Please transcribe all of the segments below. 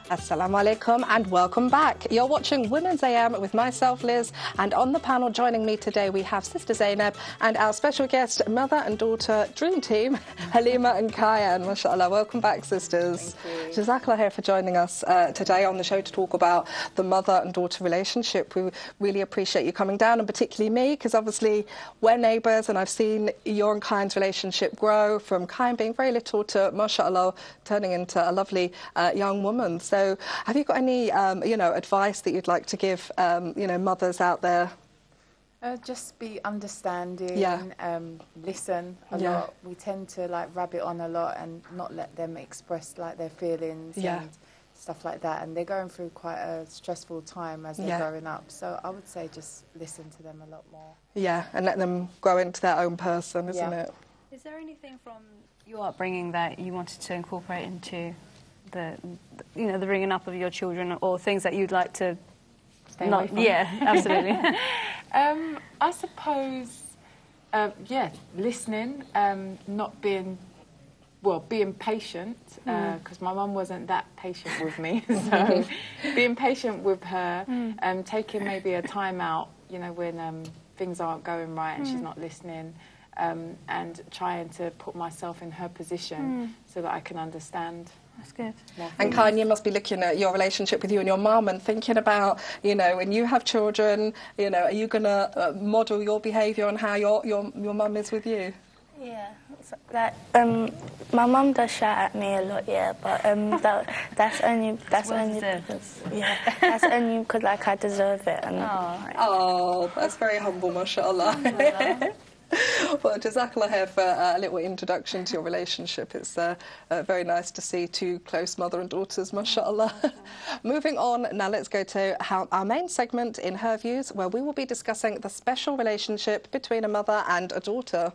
Assalamu alaikum and welcome back. You're watching Women's AM with myself, Liz, and on the panel joining me today we have Sister Zainab and our special guest, mother and daughter dream team, Halima and Kayan. MashaAllah, welcome back, sisters. Jazakallah khair for joining us today on the show to talk about the mother and daughter relationship. We really appreciate you coming down, and particularly me, because obviously we're neighbours and I've seen your and Kayan's relationship grow from Kayan being very little to, MashaAllah, turning into a lovely young woman. So have you got any, advice that you'd like to give, mothers out there? Just be understanding, listen a Yeah. lot. We tend to rabbit on a lot and not let them express their feelings and stuff like that. And they're going through quite a stressful time as they're growing up. So I would say just listen to them a lot more. Yeah, and let them grow into their own person, isn't it? Is there anything from your upbringing that you wanted to incorporate into the bringing up of your children, or things that you'd like to stay away from? Yeah, absolutely. I suppose, listening, not being, being patient, because my mum wasn't that patient with me, so being patient with her, taking maybe a time out, when things aren't going right and she's not listening, and trying to put myself in her position so that I can understand. That's good. And Kayan, you must be looking at your relationship with you and your mum and thinking about, when you have children, are you going to model your behaviour on how your mum is with you? Yeah, my mum does shout at me a lot, but that's only because I deserve it. And oh, that's very humble, mashallah. Well, Jazakallah khair for a little introduction to your relationship. It's very nice to see two close mother and daughters, mashallah. Moving on, now let's go to our main segment, In Her Views, where we will be discussing the special relationship between a mother and a daughter.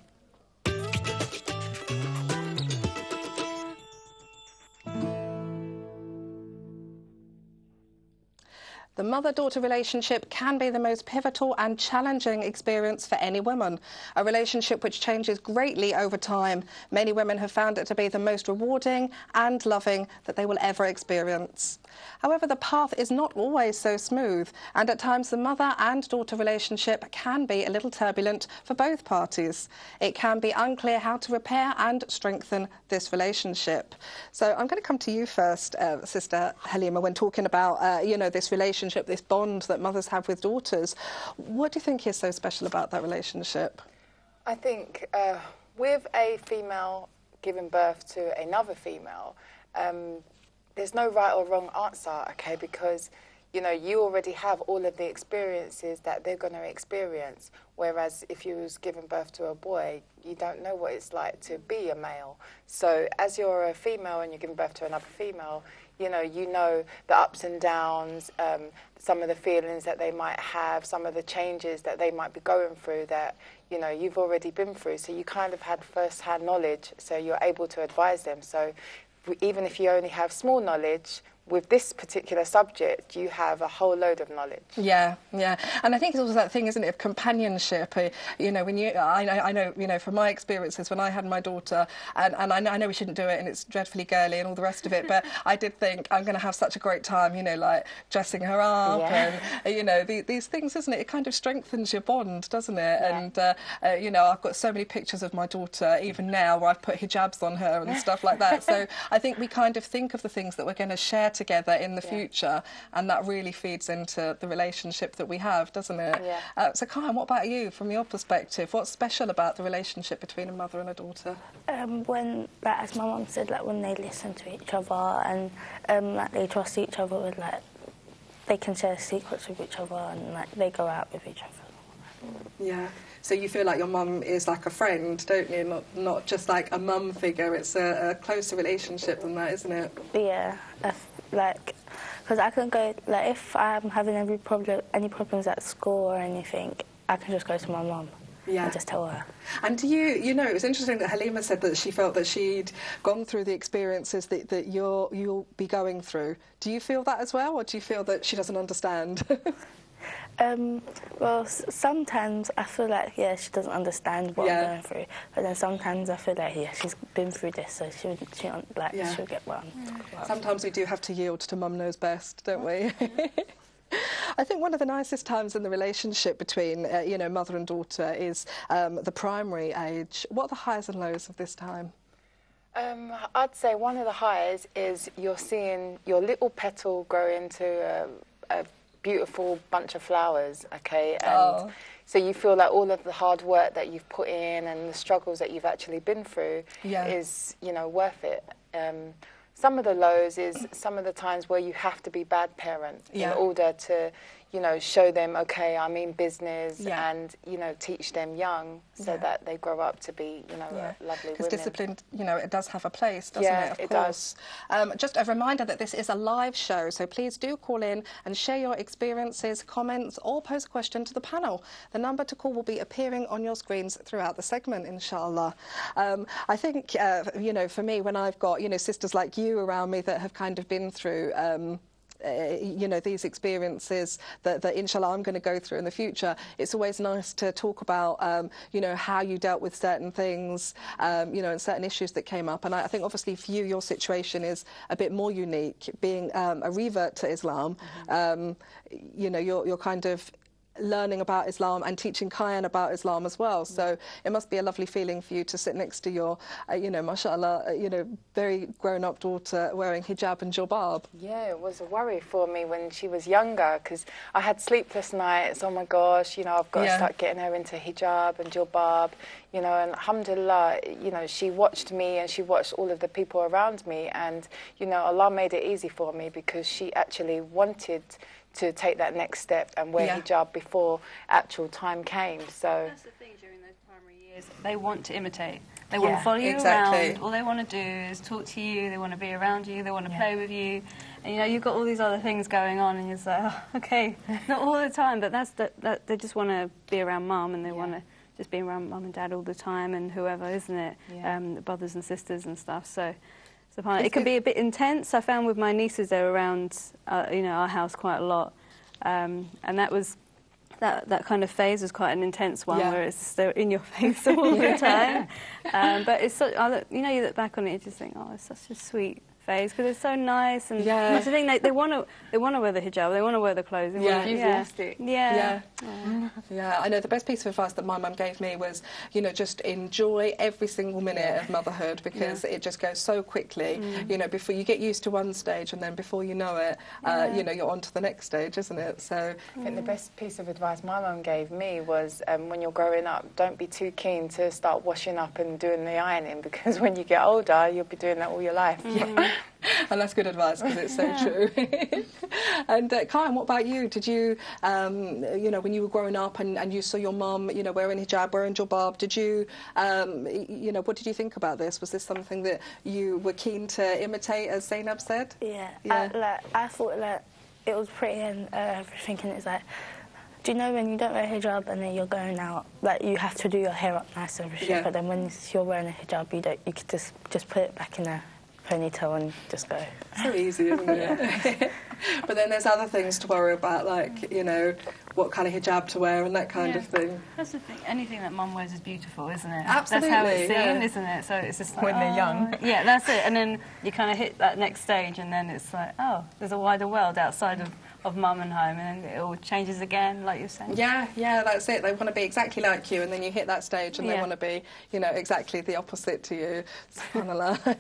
The mother-daughter relationship can be the most pivotal and challenging experience for any woman, a relationship which changes greatly over time. Many women have found it to be the most rewarding and loving that they will ever experience. However, the path is not always so smooth, and at times the mother and daughter relationship can be a little turbulent for both parties. It can be unclear how to repair and strengthen this relationship. So I'm going to come to you first, Sister Halima, when talking about, this relationship, this bond that mothers have with daughters. What do you think is so special about that relationship? I think with a female giving birth to another female, there's no right or wrong answer, okay, because you already have all of the experiences that they're going to experience, whereas if you was giving birth to a boy, you don't know what it's like to be a male. So as you're a female and you're giving birth to another female, you know the ups and downs, some of the feelings that they might have, some of the changes that they might be going through that, you've already been through. So you kind of had first-hand knowledge, so you're able to advise them. So even if you only have small knowledge, with this particular subject, you have a whole load of knowledge. Yeah, and I think it's also that thing, isn't it, of companionship. When I know, from my experiences when I had my daughter, and I know we shouldn't do it, and it's dreadfully girly and all the rest of it, but I did think I'm going to have such a great time, like dressing her up, and these things, isn't it? It kind of strengthens your bond, doesn't it? Yeah. And I've got so many pictures of my daughter, even now, where I've put hijabs on her and stuff like that. So I think we kind of think of the things that we're going to share together in the future, and that really feeds into the relationship that we have, doesn't it? Yeah. So Kayan, what about you, from your perspective? What's special about the relationship between a mother and a daughter? When, as my mum said, when they listen to each other and they trust each other with they can share secrets with each other, and they go out with each other. Yeah. So you feel like your mum is like a friend, don't you? Not just like a mum figure. It's a closer relationship than that, isn't it? Yeah. Because I can go, if I'm having any problems at school or anything, I can just go to my mum and just tell her. And do you know, it was interesting that Halima said that she felt that she'd gone through the experiences that you'll be going through. Do you feel that as well, or do you feel that she doesn't understand? Well, sometimes I feel like, yeah, she doesn't understand what I'm going through. But then sometimes I feel like, yeah, she's been through this, so she'll get what I'm Sometimes we do have to yield to mum knows best, don't we? I think one of the nicest times in the relationship between, you know, mother and daughter is the primary age. What are the highs and lows of this time? I'd say one of the highs is you're seeing your little petal grow into a beautiful bunch of flowers, okay? And so you feel like all of the hard work that you've put in and the struggles that you've actually been through is, you know, worth it. Some of the lows is some of the times where you have to be bad parent in order to, you know, show them, okay, I mean business and, you know, teach them young so that they grow up to be, you know, lovely women. Because discipline, you know, it does have a place, doesn't it? Of course. Just a reminder that this is a live show, so please do call in and share your experiences, comments, or pose a question to the panel. The number to call will be appearing on your screens throughout the segment, inshallah. I think, you know, for me, when I've got, you know, sisters like you around me that have kind of been through you know, these experiences that inshallah I'm going to go through in the future, it's always nice to talk about, you know, how you dealt with certain things, you know, and certain issues that came up. And I think obviously for you, your situation is a bit more unique, being a revert to Islam. You know, you're kind of learning about Islam and teaching Kyan about Islam as well. So it must be a lovely feeling for you to sit next to your, you know, mashallah, you know, very grown-up daughter wearing hijab and jilbab. Yeah, it was a worry for me when she was younger because I had sleepless nights. Oh my gosh, you know, I've got to start getting her into hijab and jilbab, you know, and alhamdulillah, you know, she watched me and she watched all of the people around me, and, you know, Allah made it easy for me because she actually wanted to take that next step and wear hijab before actual time came. So that's the thing during those primary years. They want to imitate. They want to follow you around. All they want to do is talk to you. They want to be around you. They want to play with you. And, you know, you've got all these other things going on, and you're just like, oh, okay, not all the time, but that they just want to be around mum, and they want to just be around mum and dad all the time, and whoever, isn't it? The brothers and sisters and stuff. So it can be a bit intense. I found with my nieces, they're around, you know, our house quite a lot, and that kind of phase was quite an intense one, where it's they're in your face all the time. But it's so, you know, you look back on it, you just think, oh, it's such a sweet phase because it's so nice, and that's the thing. They want to wear the hijab, they want to wear the clothes. I know the best piece of advice that my mum gave me was, you know, just enjoy every single minute of motherhood because it just goes so quickly. You know, before you get used to one stage, and then before you know it, you know, you're on to the next stage, isn't it? So I think the best piece of advice my mum gave me was when you're growing up, don't be too keen to start washing up and doing the ironing because when you get older, you'll be doing that all your life. And that's good advice because it's so true. And Kyan, what about you? Did you, you know, when you were growing up and you saw your mum, you know, wearing hijab, wearing jilbab, did you, you know, what did you think about this? Was this something that you were keen to imitate, as Zainab said? I thought like it was pretty and everything, and it's like, do you know when you don't wear hijab and then you're going out, like you have to do your hair up nice and everything, but then when you're wearing a hijab, you could just put it back in a ponytail and just go. So easy, isn't it? But then there's other things to worry about, like, you know, what kind of hijab to wear and that kind of thing. That's the thing. Anything that mum wears is beautiful, isn't it? Absolutely. That's how it's seen, isn't it? So it's just like, when they're young. Yeah, that's it. And then you kind of hit that next stage, and then it's like, oh, there's a wider world outside of mum and home, and it all changes again, like you're saying. Yeah, that's it. They want to be exactly like you, and then you hit that stage, and they want to be, you know, exactly the opposite to you. SubhanAllah.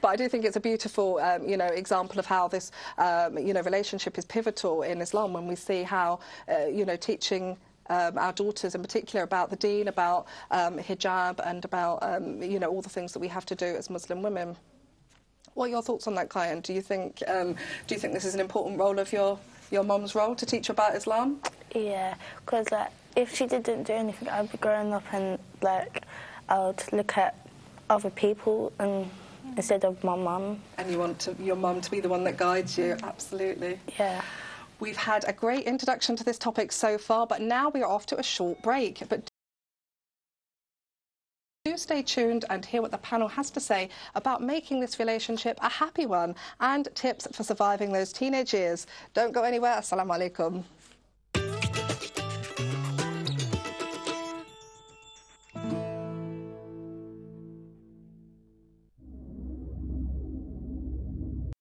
But I do think it's a beautiful, you know, example of how this, you know, relationship is pivotal in Islam when we see how, you know, teaching our daughters in particular about the deen, about hijab, and about, you know, all the things that we have to do as Muslim women. What are your thoughts on that, Kyan? Do you think this is an important role of your mum's role to teach about Islam? Yeah, because like if she didn't do anything, I'd be growing up and like I would look at other people and instead of my mum. And you want your mum to be the one that guides you? Absolutely. Yeah. We've had a great introduction to this topic so far, but now we are off to a short break. But do stay tuned and hear what the panel has to say about making this relationship a happy one and tips for surviving those teenage years. Don't go anywhere. Assalamu alaikum.